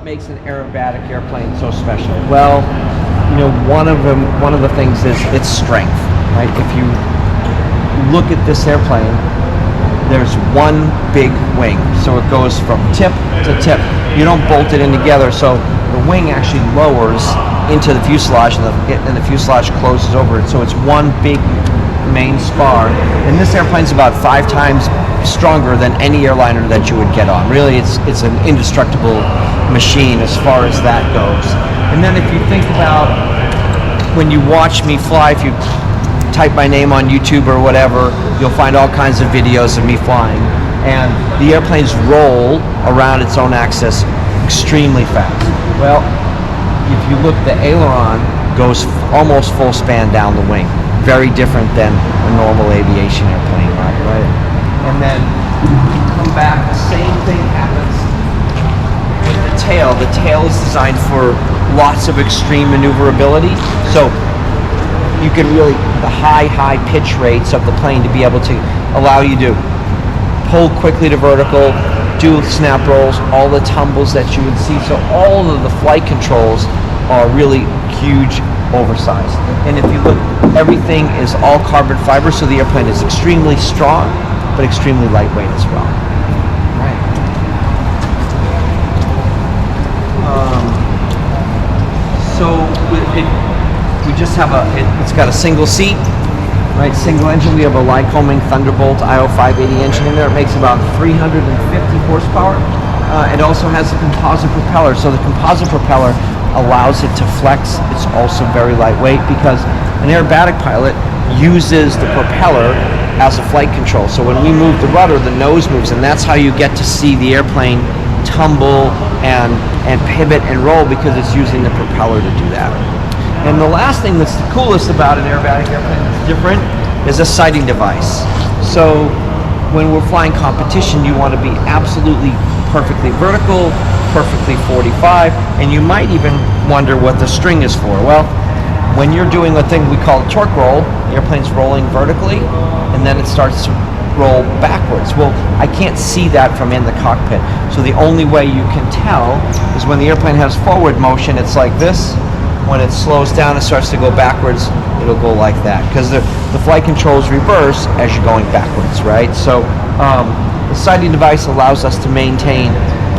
what makes an aerobatic airplane so special? Well, one of the things is its strength, right? If you look at this airplane, there's one big wing, so it goes from tip to tip. You don't bolt it in together, so the wing actually lowers into the fuselage, and the fuselage closes over it. So it's one big main spar, and this airplane's about 5 times stronger than any airliner that you would get on. Really, it's an indestructible machine as far as that goes. And then if you think about when you watch me fly, if you type my name on YouTube or whatever, you'll find all kinds of videos of me flying, and the airplanes roll around its own axis extremely fast. Well, if you look, the aileron goes almost full span down the wing. Very different than a normal aviation airplane, right? And then come back, the same thing happens with the tail. The tail is designed for lots of extreme maneuverability, so you can really, the high pitch rates of the plane to be able to allow you to pull quickly to vertical, do snap rolls, all the tumbles that you would see. So all of the flight controls are really huge, oversized. And if you look, everything is all carbon fiber, so the airplane is extremely strong, but extremely lightweight as well. Right. We just have it's got a single seat, right? Single engine. We have a Lycoming Thunderbolt IO 580 engine in there. It makes about 350 horsepower. It also has a composite propeller. So the composite propeller allows it to flex. It's also very lightweight because an aerobatic pilot uses the propeller as a flight control. So when we move the rudder, the nose moves, and that's how you get to see the airplane tumble and pivot and roll, because it's using the propeller to do that. And the last thing that's the coolest about an aerobatic airplane that's different is a sighting device. So when we're flying competition, you want to be absolutely perfectly vertical, perfectly 45, and you might even wonder what the string is for. Well, when you're doing a thing we call a torque roll, the airplane's rolling vertically, and then it starts to roll backwards. Well, I can't see that from in the cockpit. So the only way you can tell is when the airplane has forward motion, it's like this. When it slows down and starts to go backwards, it'll go like that, because the flight controls reverse as you're going backwards, right? So the sighting device allows us to maintain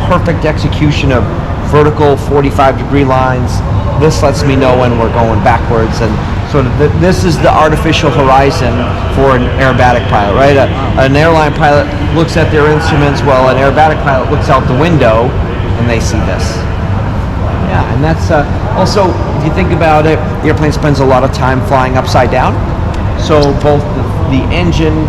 perfect execution of vertical 45-degree lines. This lets me know when we're going backwards, and sort of this is the artificial horizon for an aerobatic pilot, right? An airline pilot looks at their instruments, while an aerobatic pilot looks out the window and they see this. Yeah, and that's also, if you think about it, the airplane spends a lot of time flying upside down. So both the engine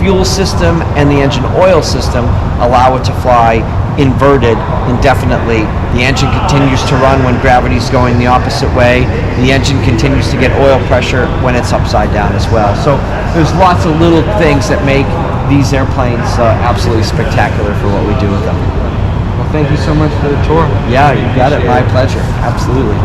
fuel system and the engine oil system allow it to fly inverted indefinitely. The engine continues to run when gravity's going the opposite way. The engine continues to get oil pressure when it's upside down as well. So there's lots of little things that make these airplanes absolutely spectacular for what we do with them. Well, thank you so much for the tour. Yeah, you got it. My pleasure. Absolutely.